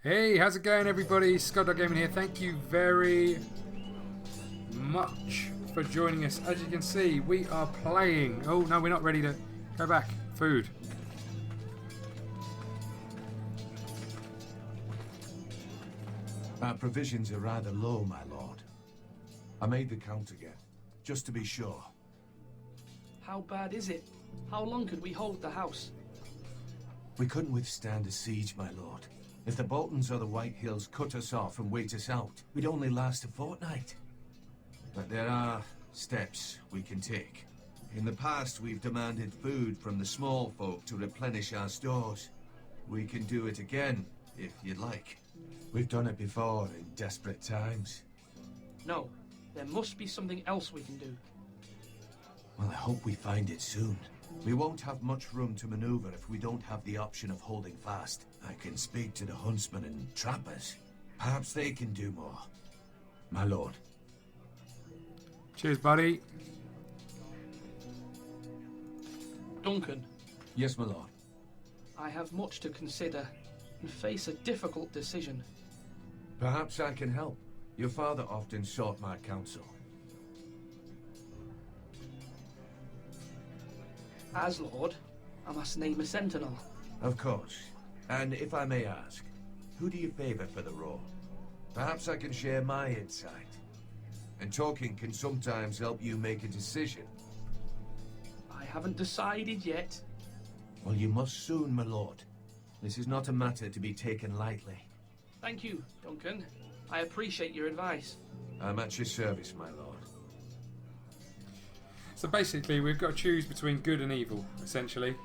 Hey, how's it going, everybody? ScottDogGaming here. Thank you very much for joining us. As you can see, we are playing. Oh, no, we're not ready to go back. Food. Our provisions are rather low, my lord. I made the count again, just to be sure. How bad is it? How long could we hold the house? We couldn't withstand a siege, my lord. If the Boltons or the White Hills cut us off and wait us out, we'd only last a fortnight. But there are steps we can take. In the past, we've demanded food from the small folk to replenish our stores. We can do it again, if you'd like. We've done it before in desperate times. No, there must be something else we can do. Well, I hope we find it soon. We won't have much room to maneuver if we don't have the option of holding fast. I can speak to the huntsmen and trappers. Perhaps they can do more. My lord. Cheers, buddy. Duncan, Yes, my lord. I have much to consider and face a difficult decision. Perhaps I can help. Your father often sought my counsel. As Lord, I must name a sentinel. Of course. And if I may ask, who do you favor for the role? Perhaps I can share my insight. And talking can sometimes help you make a decision. I haven't decided yet. Well, you must soon, my lord. This is not a matter to be taken lightly. Thank you, Duncan. I appreciate your advice. I'm at your service, my lord. So basically, we've got to choose between good and evil, essentially.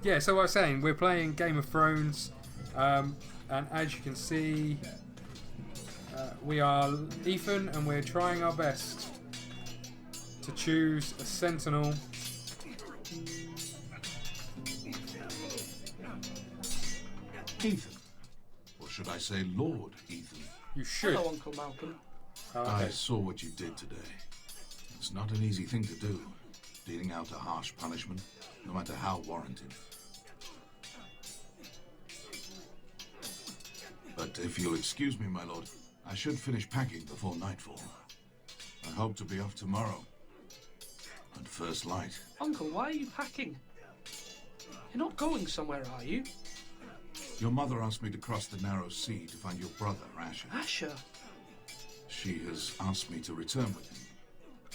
Yeah, so what I was saying, we're playing Game of Thrones, and as you can see, we are Ethan, and we're trying our best to choose a sentinel. Ethan. Or should I say Lord Ethan? You should. Hello, Uncle Malcolm. Oh, I okay. saw what you did today. It's not an easy thing to do, dealing out a harsh punishment, no matter how warranted. But if you'll excuse me, my lord, I should finish packing before nightfall. I hope to be off tomorrow. At first light. Uncle, why are you packing? You're not going somewhere, are you? Your mother asked me to cross the narrow sea to find your brother, Asher. Asher? She has asked me to return with him,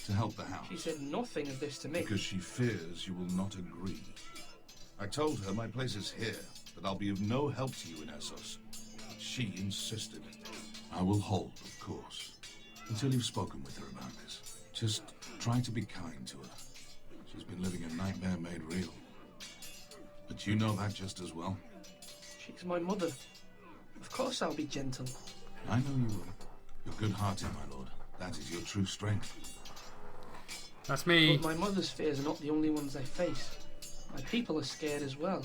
to help the house. She said nothing of this to me. Because she fears you will not agree. I told her my place is here, that I'll be of no help to you in Essos. She insisted. I will hold, of course, until you've spoken with her about this. Just try to be kind to her. She's been living a nightmare made real. But you know that just as well. She's my mother. Of course I'll be gentle. I know you will. You're good-hearted, my lord. That is your true strength. That's me. But my mother's fears are not the only ones I face. My people are scared as well.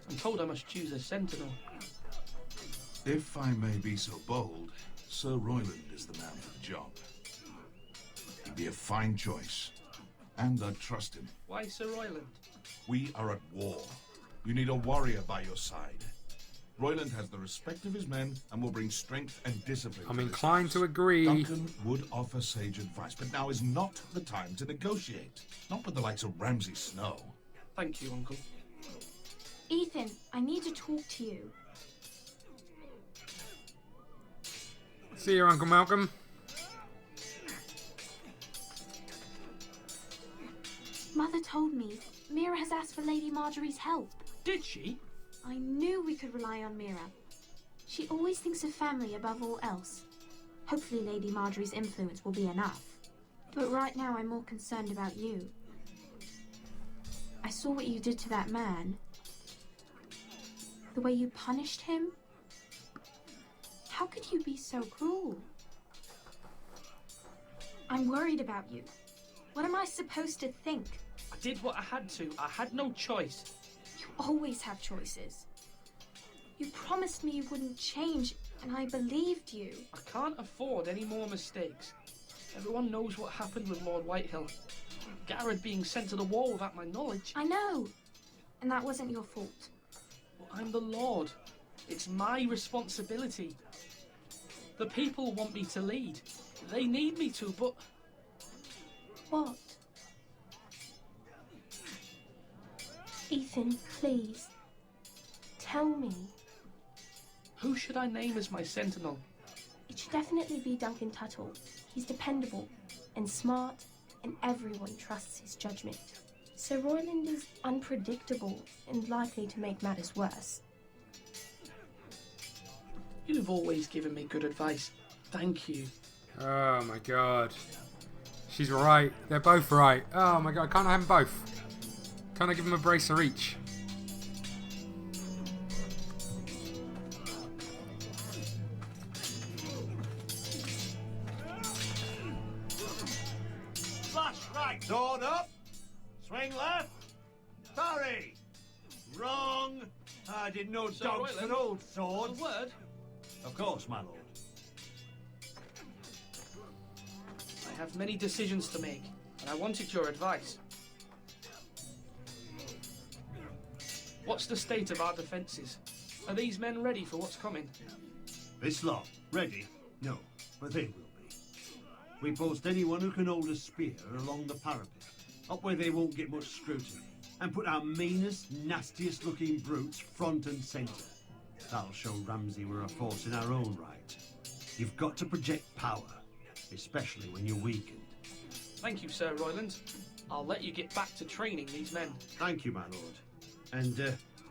I'm told I must choose a sentinel. If I may be so bold, Sir Royland is the man for the job. He'd be a fine choice. And I'd trust him. Why Sir Royland? We are at war. You need a warrior by your side. Royland has the respect of his men and will bring strength and discipline. I'm to this inclined house. to agree. Duncan would offer sage advice, but now is not the time to negotiate. Not with the likes of Ramsay Snow. Thank you, Uncle. Ethan, I need to talk to you. See you, Uncle Malcolm. Mother told me Mira has asked for Lady Marjorie's help. Did she? I knew we could rely on Mira. She always thinks of family above all else. Hopefully Lady Marjorie's influence will be enough. But right now I'm more concerned about you. I saw what you did to that man. The way you punished him. How could you be so cruel? I'm worried about you. What am I supposed to think? I did what I had to. I had no choice. You always have choices. You promised me you wouldn't change, and I believed you. I can't afford any more mistakes. Everyone knows what happened with Lord Whitehill. Garrett being sent to the wall without my knowledge. I know. And that wasn't your fault. But I'm the Lord. It's my responsibility. The people want me to lead. They need me to, but... What? Ethan, please. Tell me. Who should I name as my sentinel? It should definitely be Duncan Tuttle. He's dependable and smart, and everyone trusts his judgment. Sir Royland is unpredictable and likely to make matters worse. You've always given me good advice. Thank you. Oh my god. She's right. They're both right. Oh my god, can't I have them both? Can't I give them a bracer each? Flash right. Sword up. Swing left. Parry. Wrong. I didn't know Sir dogs Royland, could hold A swords. word? Of course, my lord. I have many decisions to make, and I wanted your advice. What's the state of our defences? Are these men ready for what's coming? This lot, ready? No, but they will be. We post anyone who can hold a spear along the parapet, up where they won't get much scrutiny, and put our meanest, nastiest looking brutes front and centre. That'll show Ramsay we're a force in our own right. You've got to project power, especially when you're weakened. Thank you, Sir Royland. I'll let you get back to training these men. Thank you, my lord. And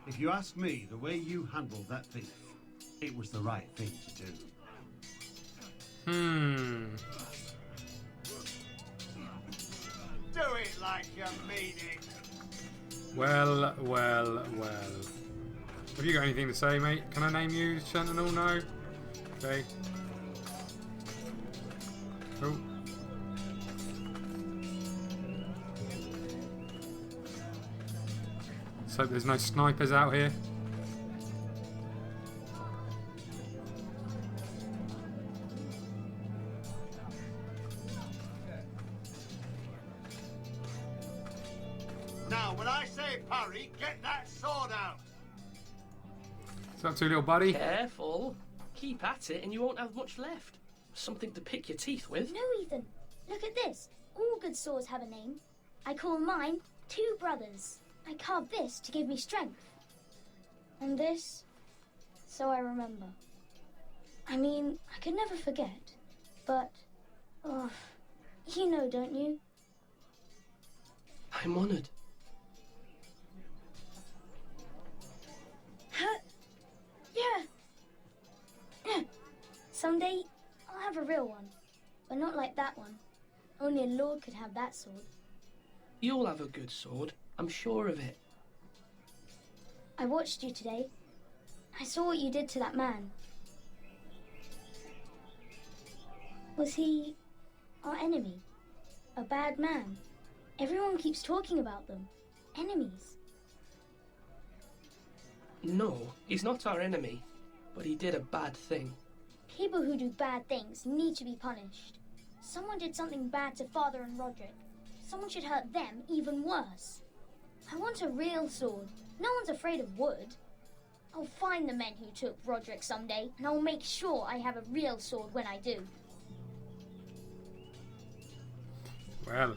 if you ask me, the way you handled that thief, it was the right thing to do. Do it like you mean it. Well, well, well. Have you got anything to say, mate? Can I name you Sentinel? No? Okay. Oh. Let's hope there's no snipers out here. Now, when I say parry, get that sword out. What's up to, little buddy? Careful. Keep at it and you won't have much left. Something to pick your teeth with. No, Ethan. Look at this. All good swords have a name. I call mine Two Brothers. I carved this to give me strength. And this, so I remember. I mean, I could never forget. But, oh, you know, don't you? I'm honoured. Yeah. Someday, I'll have a real one. But not like that one. Only a lord could have that sword. You'll have a good sword. I'm sure of it. I watched you today. I saw what you did to that man. Was he our enemy? A bad man? Everyone keeps talking about them. Enemies. No, he's not our enemy. But he did a bad thing. People who do bad things need to be punished. Someone did something bad to Father and Roderick. Someone should hurt them even worse. I want a real sword. No one's afraid of wood. I'll find the men who took Roderick someday, and I'll make sure I have a real sword when I do. Well.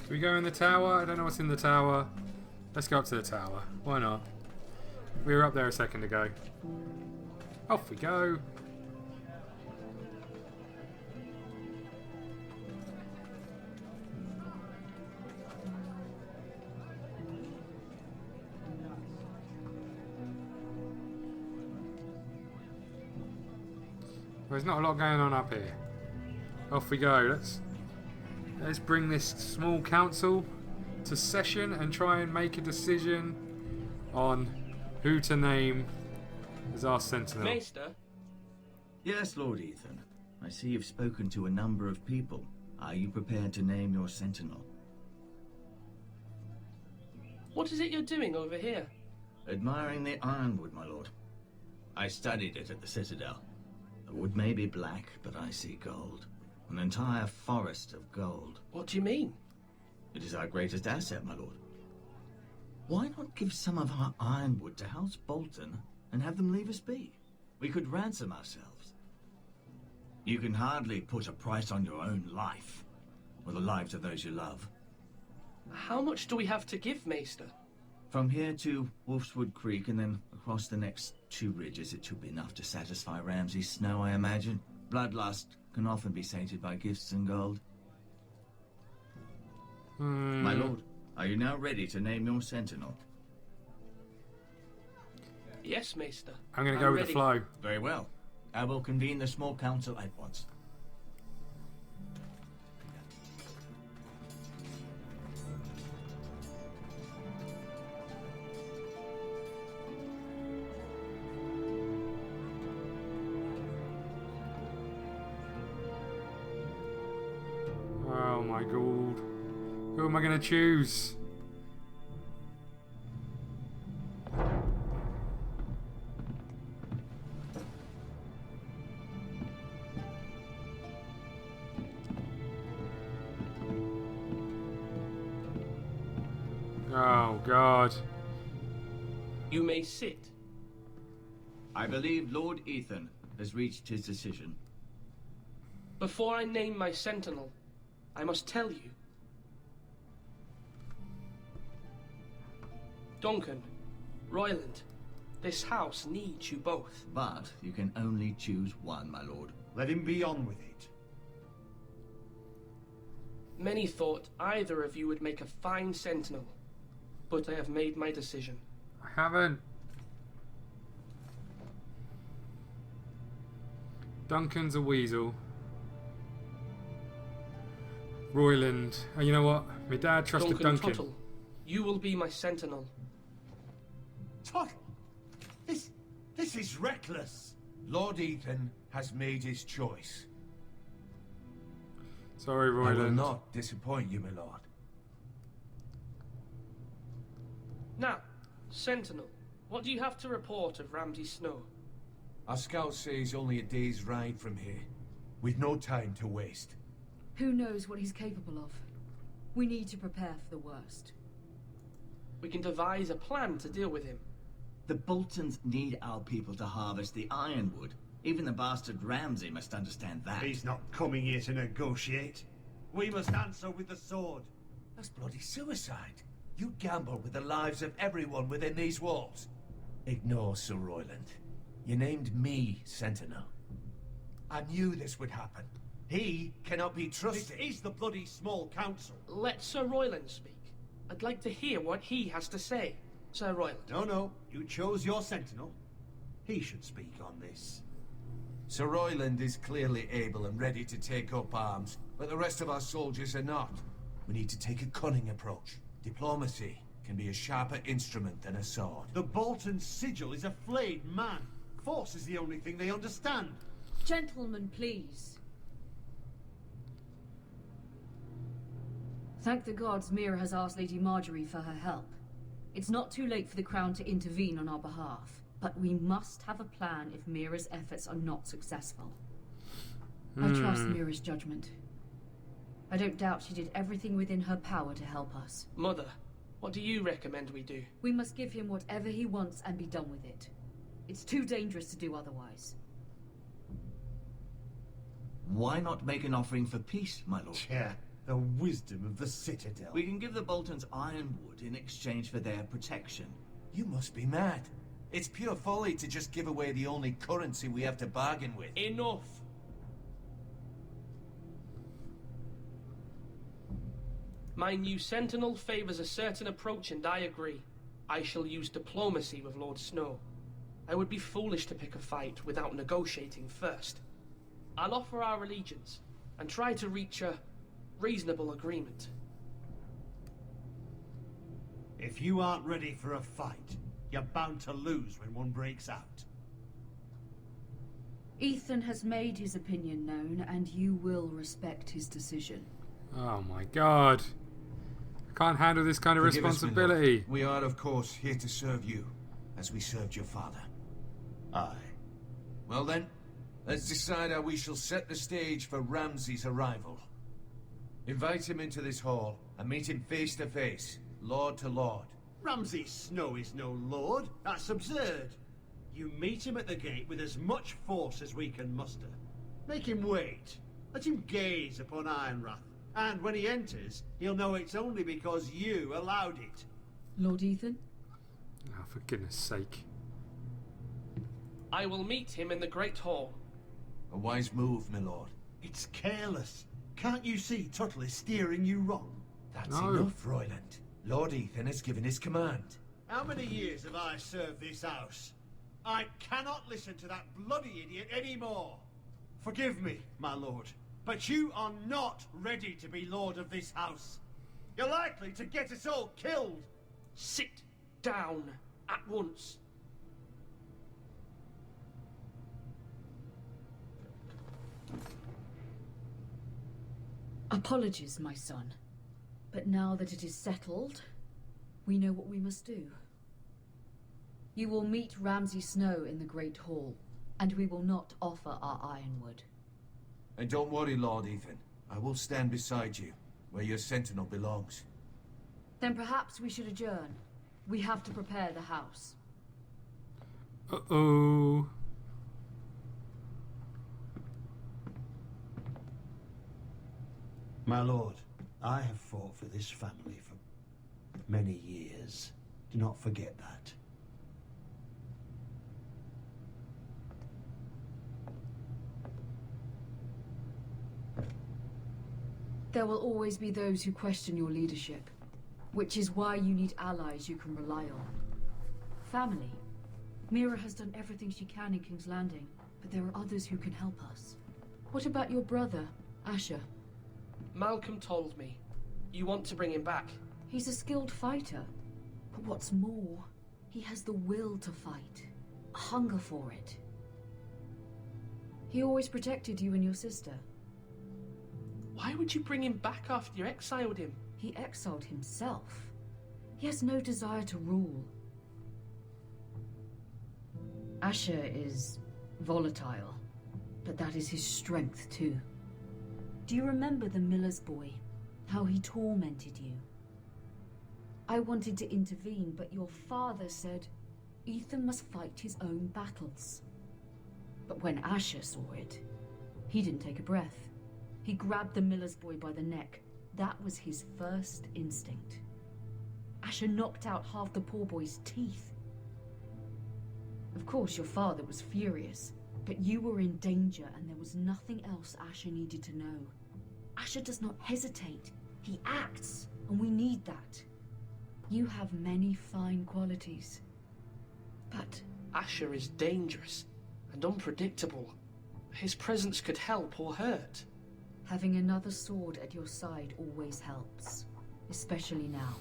Do we go in the tower? I don't know what's in the tower. Let's go up to the tower. Why not? We were up there a second ago. Off we go. There's not a lot going on up here. Off we go. Let's bring this small council to session and try and make a decision on who to name as our sentinel. Maester? Yes, Lord Ethan. I see you've spoken to a number of people. Are you prepared to name your sentinel? What is it you're doing over here? Admiring the ironwood, my lord. I studied it at the Citadel. The wood may be black, but I see gold. An entire forest of gold. What do you mean? It is our greatest asset, my lord. Why not give some of our ironwood to House Bolton and have them leave us be? We could ransom ourselves. You can hardly put a price on your own life, or the lives of those you love. How much do we have to give, Maester? From here to Wolfswood Creek and then across the next 2 ridges, it should be enough to satisfy Ramsay Snow, I imagine. Bloodlust can often be sated by gifts and gold. My lord, are you now ready to name your sentinel? Yes, Maester. I'm going to go with ready. the flow. Very well. I will convene the small council at once. Oh my god. Who am I going to choose? Oh god. You may sit. I believe Lord Ethan has reached his decision. Before I name my sentinel, I must tell you. Duncan, Royland, this house needs you both. But you can only choose one, my lord. Let him be on with it. Many thought either of you would make a fine sentinel, but I have made my decision. I haven't. Duncan's a weasel. Royland. Oh, you know what? My dad trusted Duncan. Tuttle, you will be my sentinel. Tuttle! This is reckless. Lord Ethan has made his choice. Sorry, I will Royland. not disappoint you, my lord. Now, sentinel, what do you have to report of Ramsay Snow? Our scouts say he's only a day's ride from here. We've no time to waste. Who knows what he's capable of? We need to prepare for the worst. We can devise a plan to deal with him. The Boltons need our people to harvest the ironwood. Even the bastard Ramsay must understand that. He's not coming here to negotiate. We must answer with the sword. That's bloody suicide. You gamble with the lives of everyone within these walls. Ignore Sir Royland. You named me Sentinel. I knew this would happen. He cannot be This trusted. is the bloody small council. Let Sir Royland speak. I'd like to hear what he has to say. Sir Royland. No, you chose your sentinel. He should speak on this. Sir Royland is clearly able and ready to take up arms, but the rest of our soldiers are not. We need to take a cunning approach. Diplomacy can be a sharper instrument than a sword. The Bolton sigil is a flayed man. Force is the only thing they understand. Gentlemen, please. Thank the gods Mira has asked Lady Marjorie for her help. It's not too late for the Crown to intervene on our behalf, but we must have a plan if Mira's efforts are not successful. I trust Mira's judgment. I don't doubt she did everything within her power to help us. Mother, what do you recommend we do? We must give him whatever he wants and be done with it. It's too dangerous to do otherwise. Why not make an offering for peace, my lord? Yeah, the wisdom of the Citadel. We can give the Boltons ironwood in exchange for their protection. You must be mad. It's pure folly to just give away the only currency we have to bargain with. Enough! My new sentinel favors a certain approach, and I agree. I shall use diplomacy with Lord Snow. I would be foolish to pick a fight without negotiating first. I'll offer our allegiance and try to reach a reasonable agreement. If you aren't ready for a fight, you're bound to lose when one breaks out. Ethan has made his opinion known, and you will respect his decision. Oh my god. I Can't handle this kind of Forgive us, my lord. responsibility. We are, of course, here to serve you, as we served your father. Aye. Well then, let's decide how we shall set the stage for Ramsay's arrival. Invite him into this hall, and meet him face to face, lord to lord. Ramsay Snow is no lord. That's absurd. You meet him at the gate with as much force as we can muster. Make him wait. Let him gaze upon Ironrath. And when he enters, he'll know it's only because you allowed it. Lord Ethan? Oh, for goodness sake. I will meet him in the Great Hall. A wise move, my lord. It's careless. Can't you see Tuttle is steering you wrong? That's No. enough, Royland. Lord Ethan has given his command. How many years have I served this house? I cannot listen to that bloody idiot anymore. Forgive me, my lord, but you are not ready to be lord of this house. You're likely to get us all killed. Sit down at once. Apologies, my son. But now that it is settled, we know what we must do. You will meet Ramsay Snow in the Great Hall, and we will not offer our ironwood. And don't worry, Lord Ethan. I will stand beside you, where your sentinel belongs. Then perhaps we should adjourn. We have to prepare the house. Uh-oh. My lord, I have fought for this family for many years. Do not forget that. There will always be those who question your leadership, which is why you need allies you can rely on. Family. Mira has done everything she can in King's Landing, but there are others who can help us. What about your brother, Asher? Malcolm told me. You want to bring him back. He's a skilled fighter, but what's more, he has the will to fight, a hunger for it. He always protected you and your sister. Why would you bring him back after you exiled him? He exiled himself. He has no desire to rule. Asher is volatile, but that is his strength too. Do you remember the miller's boy? How he tormented you? I wanted to intervene, but your father said Ethan must fight his own battles. But when Asher saw it, he didn't take a breath. He grabbed the miller's boy by the neck. That was his first instinct. Asher knocked out half the poor boy's teeth. Of course, your father was furious, but you were in danger and there was nothing else Asher needed to know. Asher does not hesitate. He acts, and we need that. You have many fine qualities, but... Asher is dangerous and unpredictable. His presence could help or hurt. Having another sword at your side always helps, especially now.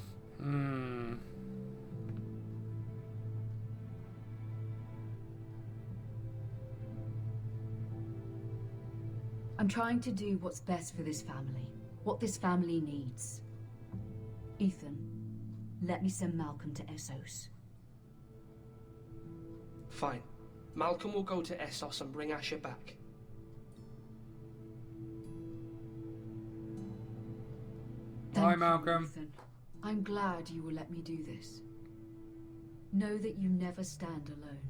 I'm trying to do what's best for this family, what this family needs. Ethan, let me send Malcolm to Essos. Fine. Malcolm will go to Essos and bring Asher back. Thank Hi, you, Malcolm. Ethan. I'm glad you will let me do this. Know that you never stand alone.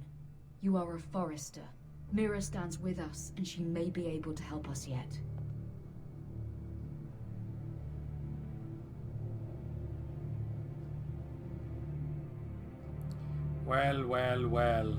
You are a forester. Mira stands with us, and she may be able to help us yet. Well, well, well.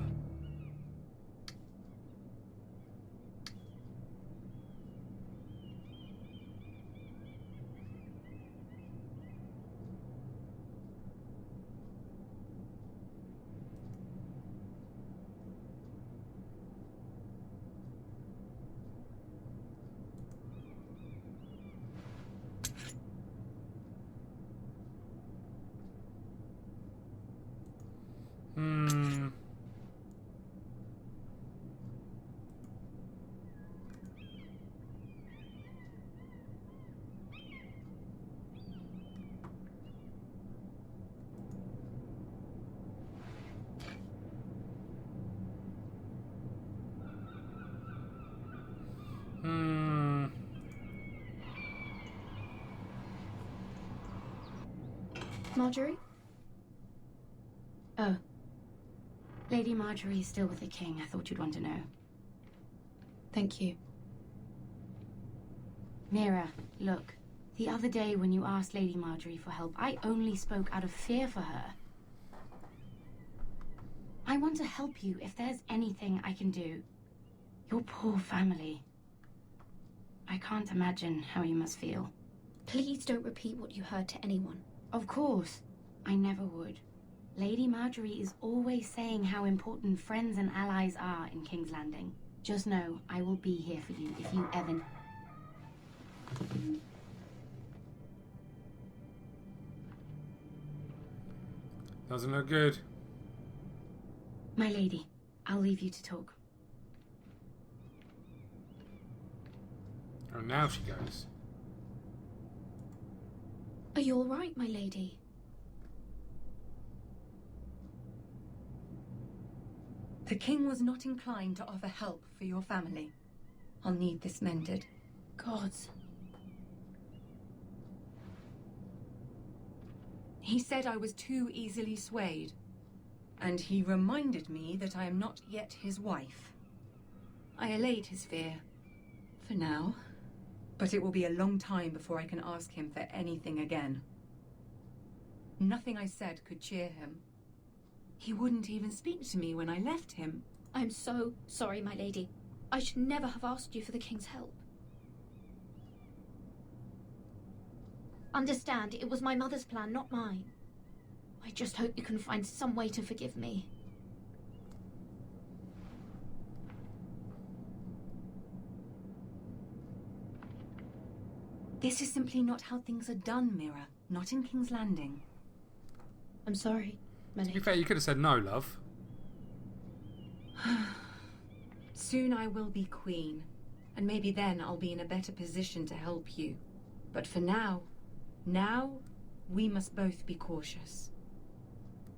Marjorie? Oh. Lady Marjorie is still with the king. I thought you'd want to know. Thank you. Mira, look. The other day when you asked Lady Marjorie for help, I only spoke out of fear for her. I want to help you if there's anything I can do. Your poor family. I can't imagine how you must feel. Please don't repeat what you heard to anyone. Of course. I never would. Lady Marjorie is always saying how important friends and allies are in King's Landing. Just know, I will be here for you if you ever... Doesn't look good. My lady, I'll leave you to talk. Oh, now she goes. Are you all right, my lady? The king was not inclined to offer help for your family. I'll need this mended. Gods. He said I was too easily swayed. And he reminded me that I am not yet his wife. I allayed his fear. For now. But it will be a long time before I can ask him for anything again. Nothing I said could cheer him. He wouldn't even speak to me when I left him. I'm so sorry, my lady. I should never have asked you for the king's help. Understand, it was my mother's plan, not mine. I just hope you can find some way to forgive me. This is simply not how things are done, Mira. Not in King's Landing. I'm sorry, my To be lady. fair, you could have said no, love. Soon I will be queen, and maybe then I'll be in a better position to help you. But for now, we must both be cautious.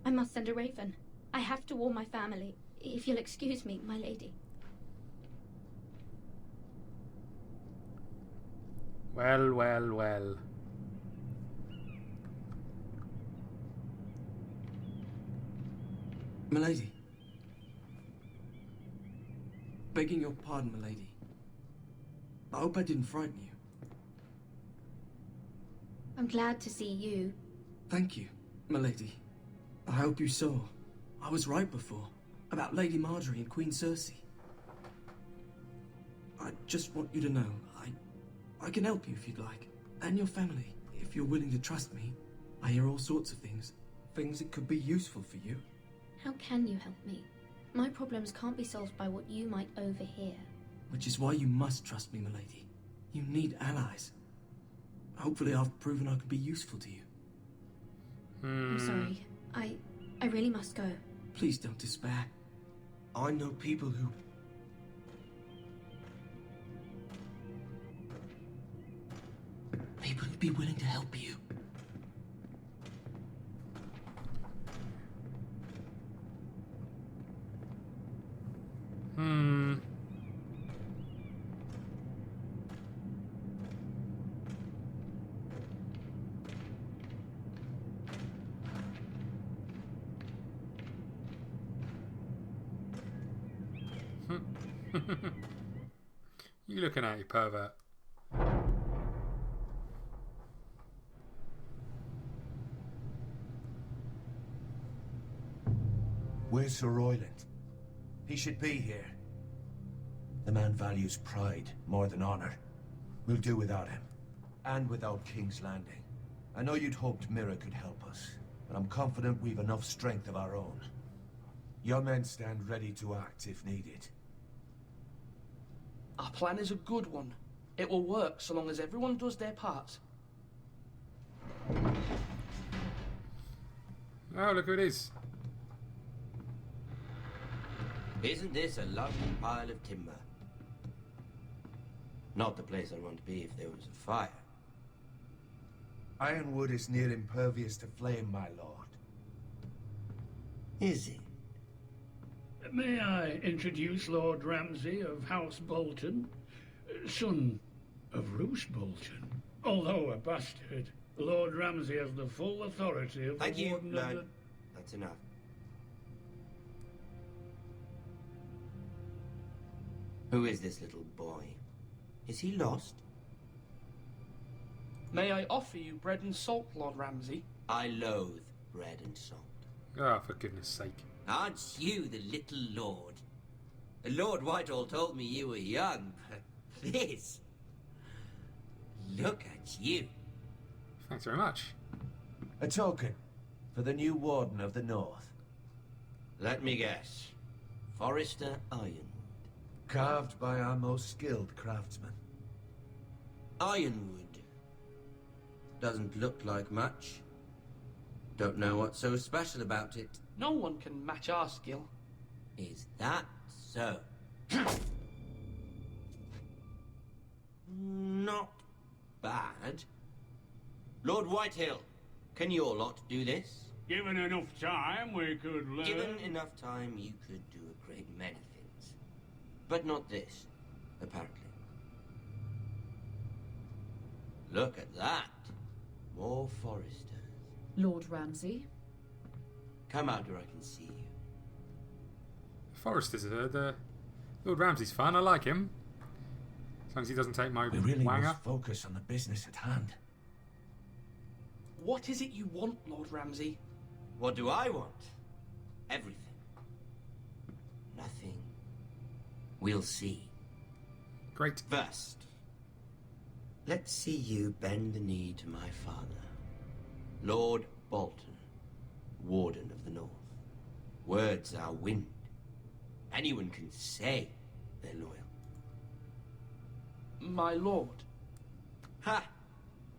I must send a raven. I have to warn my family. If you'll excuse me, my lady. Well, well, well. Milady. Begging your pardon, milady. I hope I didn't frighten you. I'm glad to see you. Thank you, milady. I hope you saw. I was right before. About Lady Marjorie and Queen Cersei. I just want you to know, I can help you if you'd like. And your family, if you're willing to trust me. I hear all sorts of things. Things that could be useful for you. How can you help me? My problems can't be solved by what you might overhear. Which is why you must trust me, milady. You need allies. Hopefully I've proven I can be useful to you. I'm sorry. I really must go. Please don't despair. I know people who... People who'd be willing to help you. You looking at, you pervert? Where's Sir Royland? He should be here. The man values pride more than honor. We'll do without him. And without King's Landing. I know you'd hoped Mira could help us, but I'm confident we've enough strength of our own. Your men stand ready to act if needed. Our plan is a good one. It will work so long as everyone does their part. Oh, look who it is. Isn't this a lovely pile of timber? Not the place I'd want to be if there was a fire. Ironwood is near impervious to flame, my lord. Is it? May I introduce Lord Ramsay of House Bolton, son of Roose Bolton, although a bastard. Lord Ramsay has the full authority of Thank the you, Warden of man. the... That's enough. Who is this little boy? Is he lost? May I offer you bread and salt, Lord Ramsay? I loathe bread and salt. Oh, for goodness sake. Aren't you the little lord? Lord Whitehall told me you were young, but this... Look at you. Thanks very much. A token for the new Warden of the North. Let me guess. Forrester Ironwood. Carved by our most skilled craftsmen. Ironwood. Doesn't look like much. Don't know what's so special about it. No one can match our skill. Is that so? Not bad. Lord Whitehill, can your lot do this? Given enough time, we could learn. Given enough time, you could do a great many things. But not this, apparently. Look at that. More Foresters. Lord Ramsay? Come out where I can see you. Forrester's the Lord Ramsay's fun. I like him. As long as he doesn't take my We really wanger. must focus on the business at hand. What is it you want, Lord Ramsay? What do I want? Everything. Nothing. We'll see. Great. First, let's see you bend the knee to my father, Lord Bolton, Warden of the North. Words are wind. Anyone can say they're loyal. My lord. Ha!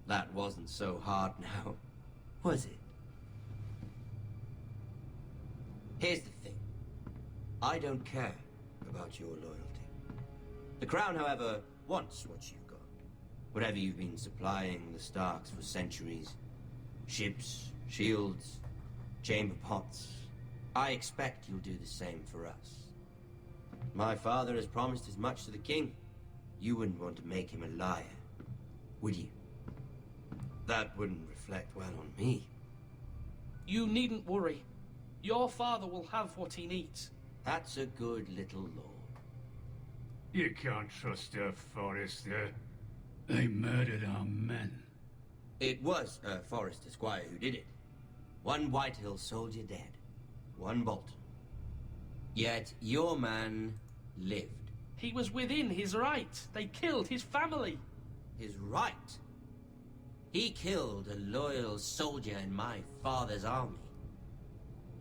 That wasn't so hard now, was it? Here's the thing. I don't care about your loyalty. The Crown, however, wants what you've got. Whatever you've been supplying the Starks for centuries. Ships, shields, chamber pots. I expect you'll do the same for us. My father has promised as much to the king. You wouldn't want to make him a liar, would you? That wouldn't reflect well on me. You needn't worry. Your father will have what he needs. That's a good little lord. You can't trust her, Forrester. They murdered our men. It was a Forrester squire who did it. One Whitehill soldier dead. One Bolton. Yet your man lived. He was within his right. They killed his family. His right? He killed a loyal soldier in my father's army.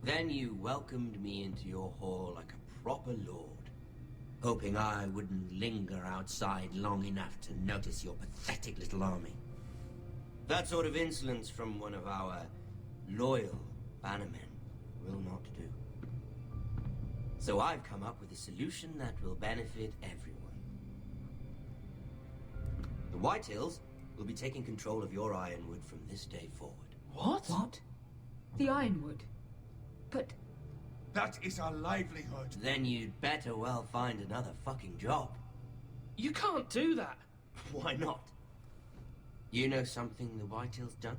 Then you welcomed me into your hall like a proper lord, hoping I wouldn't linger outside long enough to notice your pathetic little army. That sort of insolence from one of our loyal bannermen will not do. So I've come up with a solution that will benefit everyone. The Whitehills will be taking control of your Ironwood from this day forward. What? What? The Ironwood? But... That is our livelihood. Then you'd better well find another fucking job. You can't do that. Why not? You know something the Whitehills don't?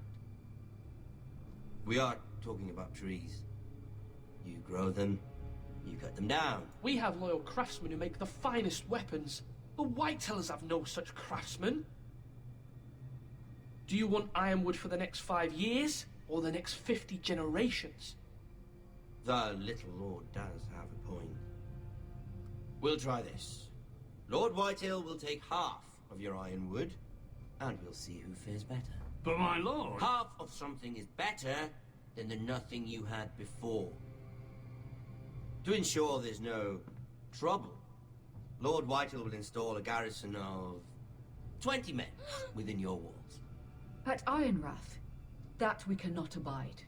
We are talking about trees. You grow them, you cut them down. We have loyal craftsmen who make the finest weapons. The Whitehills have no such craftsmen. Do you want Ironwood for the next 5 years, or the next 50 generations? The little lord does have a point. We'll try this. Lord Whitehill will take half of your Ironwood, and we'll see who fares better. But my lord... Half of something is better than the nothing you had before. To ensure there's no trouble, Lord Whitehill will install a garrison of 20 men within your walls. At Ironrath, that we cannot abide.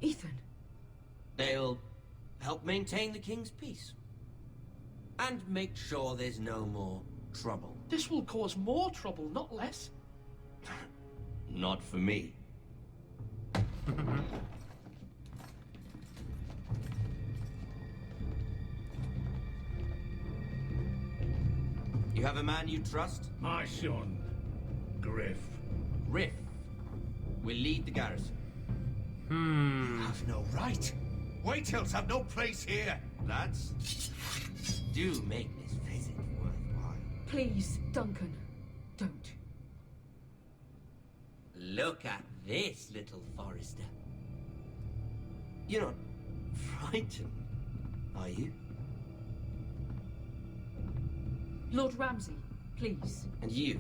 Ethan. They'll help maintain the king's peace. And make sure there's no more trouble. This will cause more trouble, not less. Not for me. You have a man you trust? My son, Griff. Griff. We'll lead the garrison. You have no right. White Hills have no place here, lads. Do make this visit worthwhile. Please, Duncan, don't. Look at this, little Forester. You're not frightened, are you? Lord Ramsay, please. And you?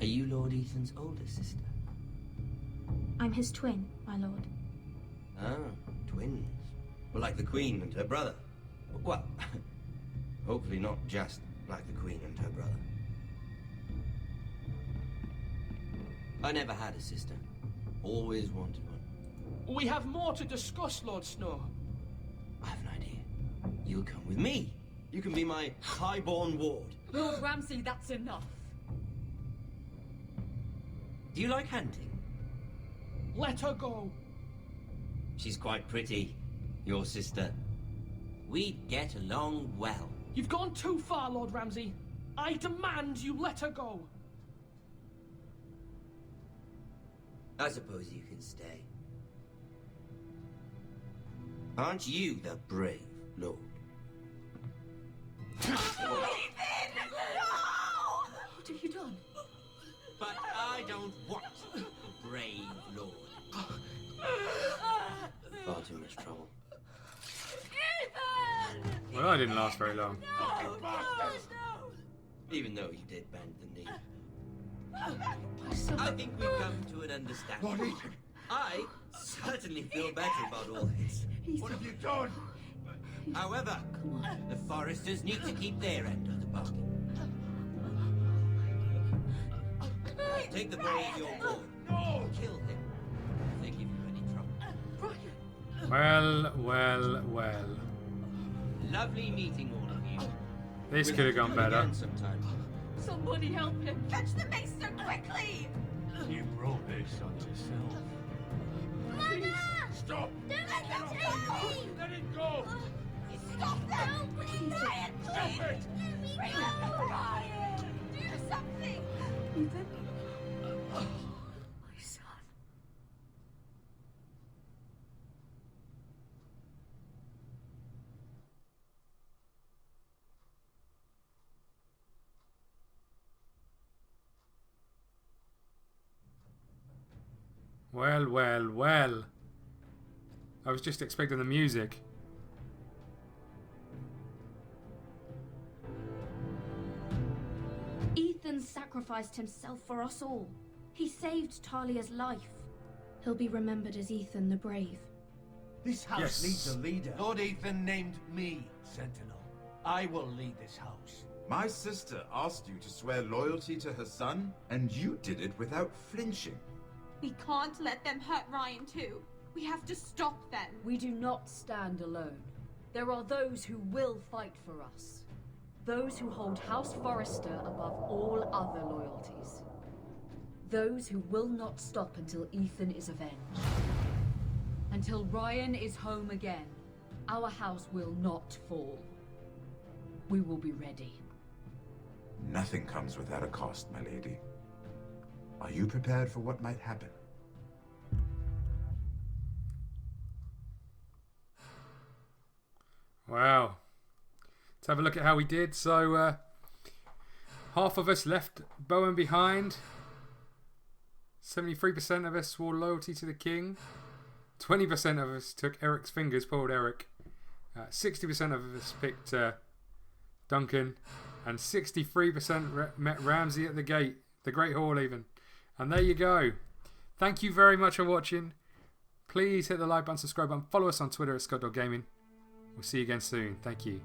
Are you Lord Ethan's older sister? I'm his twin, my lord. Ah, twins. Well, like the Queen and her brother. Well, hopefully not just like the Queen and her brother. I never had a sister. Always wanted one. We have more to discuss, Lord Snow. I have an idea. You'll come with me. You can be my highborn ward. Lord Ramsay, that's enough. Do you like hunting? Let her go. She's quite pretty, your sister. We'd get along well. You've gone too far, Lord Ramsay. I demand you let her go. I suppose you can stay. Aren't you the brave lord? What have you done? But I don't want a brave lord. Far too much trouble. Well, I didn't last very long. Even though you did bend the knee. I think we've come to an understanding. I certainly feel better about all this. What have you done? However, the Foresters need to keep their end of the bargain. Take the boy as your ward. No! Kill him if they give you any trouble. Well, well, well. Lovely meeting all of you. This could have gone better. Sometime. Somebody help him. Catch the maester quickly! You brought this on yourself. Mother! Stop! Don't let them take me! Let it go! Stop them! Ryan, Stop it! Let me go! Ryan! Do something! Ethan? My son. Well, well, well. I was just expecting the music. Ethan sacrificed himself for us all. He saved Talia's life. He'll be remembered as Ethan the Brave. This house Yes. needs a leader. Lord Ethan named me Sentinel. I will lead this house. My sister asked you to swear loyalty to her son, and you did it without flinching. We can't let them hurt Ryan too. We have to stop them. We do not stand alone. There are those who will fight for us. Those who hold House Forrester above all other loyalties. Those who will not stop until Ethan is avenged. Until Ryan is home again, our house will not fall. We will be ready. Nothing comes without a cost, my lady. Are you prepared for what might happen? Wow. Let's have a look at how we did. So, half of us left Bowen behind. 73% of us swore loyalty to the king. 20% of us took Eric's fingers, poor old Eric. 60% of us picked Duncan. And 63% met Ramsay at the gate. The Great Hall even. And there you go. Thank you very much for watching. Please hit the like button, subscribe button. Follow us on Twitter at ScottDogGaming. We'll see you again soon. Thank you.